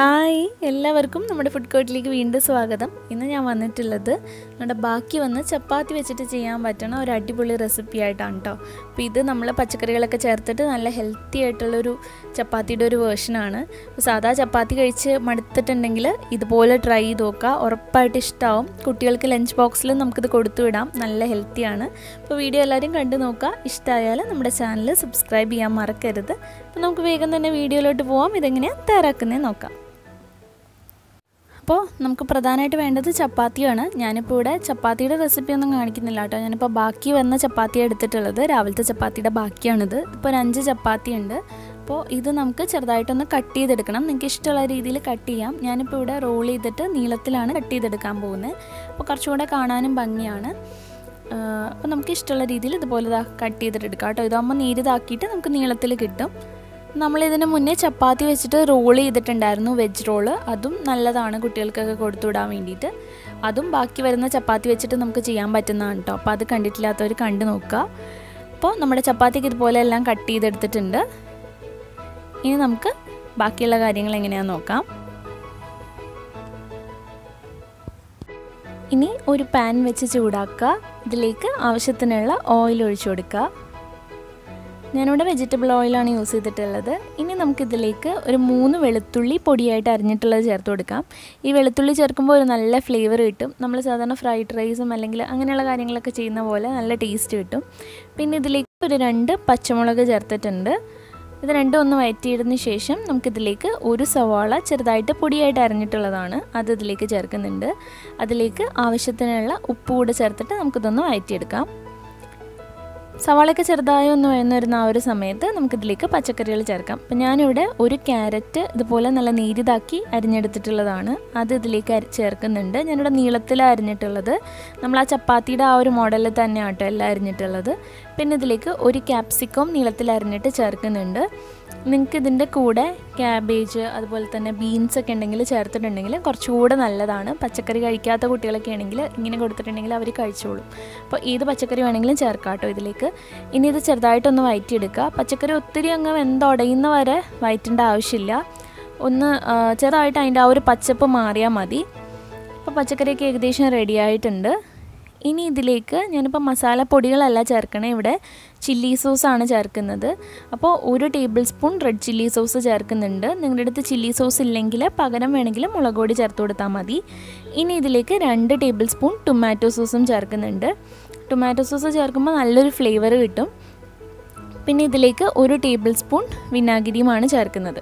Hi എല്ലാവർക്കും നമ്മുടെ food കോർട്ടിലേക്ക് വീണ്ടും സ്വാഗതം. ഇന്ന് ഞാൻ വന്നിട്ടുള്ളത് നമ്മുടെ ബാക്കി വന്ന് ചപ്പാത്തി വെച്ചിട്ട് ചെയ്യാൻ പറ്റുന്ന ഒരു അടിപൊളി റെസിപ്പി ആയിട്ടാണ് കേട്ടോ. അപ്പോൾ ഇത് നമ്മൾ പച്ചക്കറികളൊക്കെ ചേർത്തിട്ട് നല്ല ഹെൽത്തി ആയിട്ടുള്ളൊരു ചപ്പാത്തിയുടെ ഒരു വേർഷനാണ്. അപ്പോൾ സാധാ ചപ്പാത്തി കഴിച്ച് മടുത്തിട്ടുണ്ടെങ്കിൽ ഇതുപോലെ ട്രൈ ചെയ്ത് നോക്കുക, ഉറപ്പായിട്ട് ഇഷ്ടമാവും. കുട്ടികൾക്ക് ലഞ്ച് ബോക്സിൽ നമുക്കിത് കൊടുത്തു വിടാം, നല്ല ഹെൽത്തിയാണ്. അപ്പോൾ വീഡിയോ എല്ലാവരും കണ്ടു നോക്കുക. ഇഷ്ടമായാൽ നമ്മുടെ ചാനൽ സബ്സ്ക്രൈബ് ചെയ്യാൻ മറക്കരുത്. അപ്പോൾ നമുക്ക് വേഗം തന്നെ വീഡിയോയിലോട്ട് പോവാം. ഇതെങ്ങനെയാണ് തയ്യാറാക്കുന്നത് നോക്കാം. അപ്പോൾ നമുക്ക് പ്രധാനമായിട്ട് വേണ്ടത് ചപ്പാത്തിയാണ്. ഞാനിപ്പോൾ ഇവിടെ ചപ്പാത്തിയുടെ റെസിപ്പി ഒന്നും കാണിക്കുന്നില്ല കേട്ടോ. ഞാനിപ്പോൾ ബാക്കി വന്ന ചപ്പാത്തിയാണ് എടുത്തിട്ടുള്ളത്. രാവിലത്തെ ചപ്പാത്തിയുടെ ബാക്കിയാണിത്. ഇപ്പോൾ ഒരു 5 ചപ്പാത്തി ഉണ്ട്. അപ്പോൾ ഇത് നമുക്ക് ചെറുതായിട്ടൊന്ന് കട്ട് ചെയ്തെടുക്കണം. നിങ്ങൾക്ക് ഇഷ്ടമുള്ള രീതിയിൽ കട്ട് ചെയ്യാം. ഞാനിപ്പോൾ ഇവിടെ റോൾ ചെയ്തിട്ട് നീളത്തിലാണ് കട്ട് ചെയ്തെടുക്കാൻ പോകുന്നത്. അപ്പോൾ കുറച്ചുകൂടെ കാണാനും ഭംഗിയാണ്. അപ്പോൾ നമുക്ക് ഇഷ്ടമുള്ള രീതിയിൽ ഇതുപോലെ കട്ട് ചെയ്തിട്ടെടുക്കാം കേട്ടോ. ഇതാകുമ്പോൾ നീരിതാക്കിയിട്ട് നമുക്ക് നീളത്തിൽ കിട്ടും. നമ്മളിതിന് മുന്നേ ചപ്പാത്തി വെച്ചിട്ട് റോൾ ചെയ്തിട്ടുണ്ടായിരുന്നു, വെജ് റോള്. അതും നല്ലതാണ് കുട്ടികൾക്കൊക്കെ കൊടുത്തുവിടാൻ വേണ്ടിയിട്ട്. അതും ബാക്കി വരുന്ന ചപ്പാത്തി വെച്ചിട്ട് നമുക്ക് ചെയ്യാൻ പറ്റുന്നതാണ് കേട്ടോ. അപ്പോൾ അത് കണ്ടിട്ടില്ലാത്തവർ കണ്ടു നോക്കുക. അപ്പോൾ നമ്മുടെ ചപ്പാത്തിക്ക് ഇതുപോലെ എല്ലാം കട്ട് ചെയ്തെടുത്തിട്ടുണ്ട്. ഇനി നമുക്ക് ബാക്കിയുള്ള കാര്യങ്ങൾ എങ്ങനെയാണെന്ന് നോക്കാം. ഇനി ഒരു പാൻ വെച്ച് ചൂടാക്കുക. ഇതിലേക്ക് ആവശ്യത്തിനുള്ള ഓയിൽ ഒഴിച്ചു കൊടുക്കുക. ഞാനിവിടെ വെജിറ്റബിൾ ഓയിലാണ് യൂസ് ചെയ്തിട്ടുള്ളത്. ഇനി നമുക്കിതിലേക്ക് ഒരു 3 വെളുത്തുള്ളി പൊടിയായിട്ട് അരിഞ്ഞിട്ടുള്ളത് ചേർത്ത് കൊടുക്കാം. ഈ വെളുത്തുള്ളി ചേർക്കുമ്പോൾ ഒരു നല്ല ഫ്ലേവർ കിട്ടും. നമ്മൾ സാധാരണ ഫ്രൈഡ് റൈസും അല്ലെങ്കിൽ അങ്ങനെയുള്ള കാര്യങ്ങളൊക്കെ ചെയ്യുന്ന പോലെ നല്ല ടേസ്റ്റ് കിട്ടും. പിന്നെ ഇതിലേക്ക് ഒരു 2 പച്ചമുളക് ചേർത്തിട്ടുണ്ട്. ഇത് രണ്ടും ഒന്ന് വഴറ്റിയിടുന്ന ശേഷം നമുക്കിതിലേക്ക് ഒരു സവാള ചെറുതായിട്ട് പൊടിയായിട്ട് അരിഞ്ഞിട്ടുള്ളതാണ്, അത് ഇതിലേക്ക് ചേർക്കുന്നുണ്ട്. അതിലേക്ക് ആവശ്യത്തിനുള്ള ഉപ്പ് കൂടെ ചേർത്തിട്ട് നമുക്കിതൊന്ന് വഴറ്റിയെടുക്കാം. സവാളയൊക്കെ ചെറുതായി ഒന്ന് വഴന്നു ആ ഒരു സമയത്ത് നമുക്കിതിലേക്ക് പച്ചക്കറികൾ ചേർക്കാം. അപ്പം ഞാനിവിടെ ഒരു ക്യാരറ്റ് ഇതുപോലെ നല്ല നീരിതാക്കി അരിഞ്ഞെടുത്തിട്ടുള്ളതാണ്, അത് ഇതിലേക്ക് ചേർക്കുന്നുണ്ട്. ഞാനിവിടെ നീളത്തിലാണ് അരിഞ്ഞിട്ടുള്ളത്. നമ്മൾ ആ ചപ്പാത്തിയുടെ ആ ഒരു മോഡലിൽ തന്നെയാണ് കേട്ടോ എല്ലാം അരിഞ്ഞിട്ടുള്ളത്. പിന്നെ ഇതിലേക്ക് ഒരു ക്യാപ്സിക്കം നീളത്തിൽ അരിഞ്ഞിട്ട് ചേർക്കുന്നുണ്ട്. നിങ്ങൾക്ക് ഇതിൻ്റെ കൂടെ ക്യാബേജ് അതുപോലെ തന്നെ ബീൻസ് ഒക്കെ ഉണ്ടെങ്കിൽ ചേർത്തിട്ടുണ്ടെങ്കിൽ കുറച്ചുകൂടെ നല്ലതാണ്. പച്ചക്കറി കഴിക്കാത്ത കുട്ടികളൊക്കെ ആണെങ്കിൽ ഇങ്ങനെ കൊടുത്തിട്ടുണ്ടെങ്കിൽ അവർ കഴിച്ചോളും. അപ്പോൾ ഏത് പച്ചക്കറി വേണമെങ്കിലും ചേർക്കാം കേട്ടോ ഇതിലേക്ക്. ഇനി ഇത് ചെറുതായിട്ടൊന്ന് വഴറ്റിയെടുക്കുക. പച്ചക്കറി ഒത്തിരി അങ്ങ് വെന്തുടയുന്ന വരെ വഴറ്റേണ്ട ആവശ്യമില്ല. ഒന്ന് ചെറുതായിട്ട് അതിൻ്റെ ആ ഒരു പച്ചപ്പ് മാറിയാൽ മതി. അപ്പോൾ പച്ചക്കറിയൊക്കെ ഏകദേശം റെഡി ആയിട്ടുണ്ട്. ഇനി ഇതിലേക്ക് ഞാനിപ്പോൾ മസാലപ്പൊടികളല്ല ചേർക്കണേ, ഇവിടെ ചില്ലി സോസാണ് ചേർക്കുന്നത്. അപ്പോൾ 1 table spoon red chilli sauce ചേർക്കുന്നുണ്ട്. നിങ്ങളുടെ അടുത്ത് ചില്ലി സോസ് ഇല്ലെങ്കിൽ പകരം വേണമെങ്കിൽ മുളക് പൊടി ചേർത്ത് കൊടുത്താൽ മതി. ഇനി ഇതിലേക്ക് 2 ടേബിൾ സ്പൂൺ ടൊമാറ്റോ സോസും ചേർക്കുന്നുണ്ട്. ടൊമാറ്റോ സോസ് ചേർക്കുമ്പോൾ നല്ലൊരു ഫ്ലേവർ കിട്ടും. പിന്നെ ഇതിലേക്ക് 1 ടേബിൾ സ്പൂൺ വിനാഗിരിയുമാണ് ചേർക്കുന്നത്.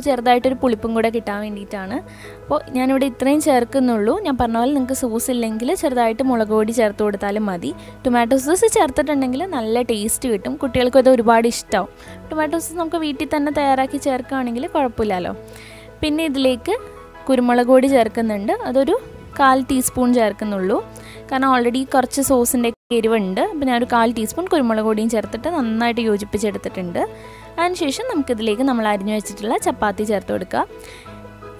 ചെറുതായിട്ടൊരു പുളിപ്പും കൂടെ കിട്ടാൻ വേണ്ടിയിട്ടാണ്. അപ്പോൾ ഞാനിവിടെ ഇത്രയും ചേർക്കുന്നുള്ളൂ. ഞാൻ പറഞ്ഞ പോലെ നിങ്ങൾക്ക് സോസ് ഇല്ലെങ്കിൽ ചെറുതായിട്ട് മുളക് പൊടി ചേർത്ത് കൊടുത്താലും മതി. ടൊമാറ്റോ സോസ് ചേർത്തിട്ടുണ്ടെങ്കിൽ നല്ല ടേസ്റ്റ് കിട്ടും, കുട്ടികൾക്കും അത് ഒരുപാട് ഇഷ്ടമാവും. ടൊമാറ്റോ സോസ് നമുക്ക് വീട്ടിൽ തന്നെ തയ്യാറാക്കി ചേർക്കുകയാണെങ്കിൽ കുഴപ്പമില്ലല്ലോ. പിന്നെ ഇതിലേക്ക് കുരുമുളക് പൊടി ചേർക്കുന്നുണ്ട്. അതൊരു 1/4 ടീസ്പൂൺ ചേർക്കുന്നുള്ളൂ, കാരണം ഓൾറെഡി കുറച്ച് സോസിൻ്റെ എരിവുണ്ട്. അപ്പോൾ ഞാനൊരു 1/4 ടീസ്പൂൺ കുരുമുളക് പൊടിയും ചേർത്തിട്ട് നന്നായിട്ട് യോജിപ്പിച്ചെടുത്തിട്ടുണ്ട്. അതിനുശേഷം നമുക്കിതിലേക്ക് നമ്മൾ അരിഞ്ഞു വെച്ചിട്ടുള്ള ചപ്പാത്തി ചേർത്ത് കൊടുക്കുക.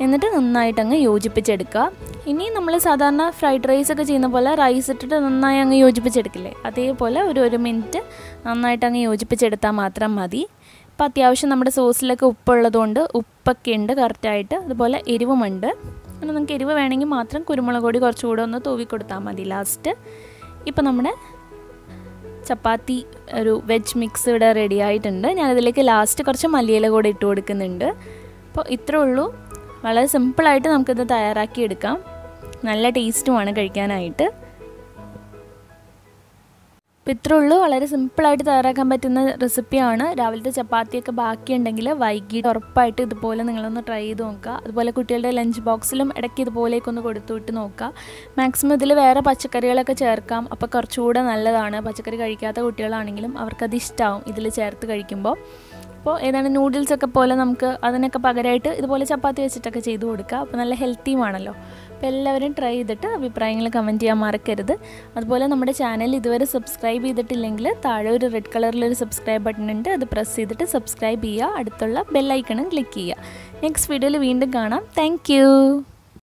എന്നിട്ട് നന്നായിട്ട് അങ്ങ് യോജിപ്പിച്ചെടുക്കുക. ഇനി നമ്മൾ സാധാരണ ഫ്രൈഡ് റൈസ് ഒക്കെ ചെയ്യുന്ന പോലെ റൈസ് ഇട്ടിട്ട് നന്നായി അങ്ങ് യോജിപ്പിച്ചെടുക്കില്ലേ, അതേപോലെ ഒരു മിനിറ്റ് നന്നായിട്ട് അങ്ങ് യോജിപ്പിച്ചെടുത്താൽ മാത്രം മതി. ഇപ്പോൾ അത്യാവശ്യം നമ്മുടെ സോസിലൊക്കെ ഉപ്പുള്ളതുകൊണ്ട് ഉപ്പൊക്കെ ഉണ്ട് കറക്റ്റായിട്ട്, അതുപോലെ എരിവുമുണ്ട്. പിന്നെ നിങ്ങൾക്ക് എരിവ് വേണമെങ്കിൽ മാത്രം കുരുമുളക് പൊടി കുറച്ചുകൂടെ ഒന്ന് തൂവി കൊടുത്താൽ മതി ലാസ്റ്റ്. ഇപ്പോൾ നമ്മുടെ ചപ്പാത്തി ഒരു വെജ് മിക്സ് ഇവിടെ റെഡി ആയിട്ടുണ്ട്. ഞാനതിലേക്ക് ലാസ്റ്റ് കുറച്ച് മല്ലിയില കൂടെ ഇട്ട് കൊടുക്കുന്നുണ്ട്. അപ്പോൾ ഇത്രേ ഉള്ളൂ, വളരെ സിമ്പിളായിട്ട് നമുക്കിത് തയ്യാറാക്കി എടുക്കാം. നല്ല ടേസ്റ്റുമാണ് കഴിക്കാനായിട്ട്. അപ്പോൾ ഇത്രേ ഉള്ളൂ, വളരെ സിമ്പിളായിട്ട് തയ്യാറാക്കാൻ പറ്റുന്ന റെസിപ്പിയാണ്. രാവിലത്തെ ചപ്പാത്തിയൊക്കെ ബാക്കിയുണ്ടെങ്കിൽ വൈകിട്ട് ഉറപ്പായിട്ട് ഇതുപോലെ നിങ്ങളൊന്ന് ട്രൈ ചെയ്ത് നോക്കുക. അതുപോലെ കുട്ടികളുടെ ലഞ്ച് ബോക്സിലും ഇടയ്ക്ക് ഇതുപോലെയൊക്കെ കൊടുത്തു വിട്ട് നോക്കുക. മാക്സിമം ഇതിൽ വേറെ പച്ചക്കറികളൊക്കെ ചേർക്കാം, അപ്പോൾ കുറച്ചുകൂടെ നല്ലതാണ്. പച്ചക്കറി കഴിക്കാത്ത കുട്ടികളാണെങ്കിലും അവർക്കത് ഇഷ്ടമാവും ഇതിൽ ചേർത്ത് കഴിക്കുമ്പോൾ. അപ്പോൾ ഏതാണ് നൂഡിൽസൊക്കെ പോലെ നമുക്ക് അതിനൊക്കെ പകരമായിട്ട് ഇതുപോലെ ചപ്പാത്തി വെച്ചിട്ടൊക്കെ ചെയ്ത് കൊടുക്കുക. അപ്പോൾ നല്ല ഹെൽത്തിയുമാണല്ലോ. അപ്പോൾ എല്ലാവരും ട്രൈ ചെയ്തിട്ട് അഭിപ്രായങ്ങൾ കമൻറ്റ് ചെയ്യാൻ മറക്കരുത്. അതുപോലെ നമ്മുടെ ചാനൽ ഇതുവരെ സബ്സ്ക്രൈബ് ചെയ്തിട്ടില്ലെങ്കിൽ താഴെ ഒരു റെഡ് കളറിലൊരു സബ്സ്ക്രൈബ് ബട്ടൺ ഉണ്ട്, അത് പ്രസ് ചെയ്തിട്ട് സബ്സ്ക്രൈബ് ചെയ്യുക. അടുത്തുള്ള ബെല്ലൈക്കണും ക്ലിക്ക് ചെയ്യുക. നെക്സ്റ്റ് വീഡിയോയിൽ വീണ്ടും കാണാം. താങ്ക്